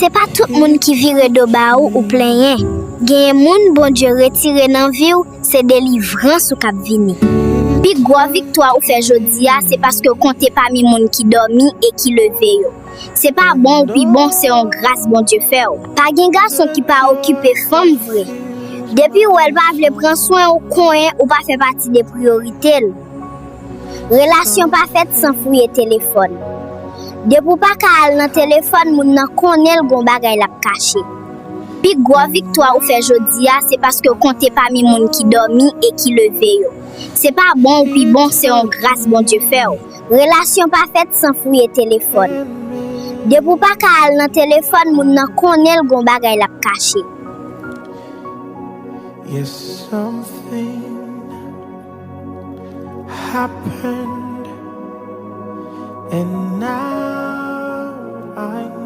C'est pas tout le monde qui vire de ba ou plein. Gen moun bon Dieu retire nan vie ou, c'est délivrance ou k'ap vini. Pi gros victoire ou fait jodi a, c'est parce que comptez parmi moun qui dormi et qui levé yo. C'est pas bon ou pi bon, c'est en grâce bon Dieu fait ou. Pas gen garçon qui pas occupé femme vrai. Depuis où elle va vle prendre soin ou coin ou pas fait partie des priorités. Relation pas faite sans fouiller téléphone. Depuis pas ka al nan téléphone moun nan connaît gon bagay la caché. Pi gros victoire ou fait jodi a, c'est parce que comptez parmi moun qui dormi et qui levé yo. C'est pas bon ou pi bon, c'est en grâce bon Dieu fait ou. Relation pas faite sans fouiller téléphone. Depuis pas ka al nan téléphone moun nan connaît gon bagay la caché. Yes, something happened, and now I know.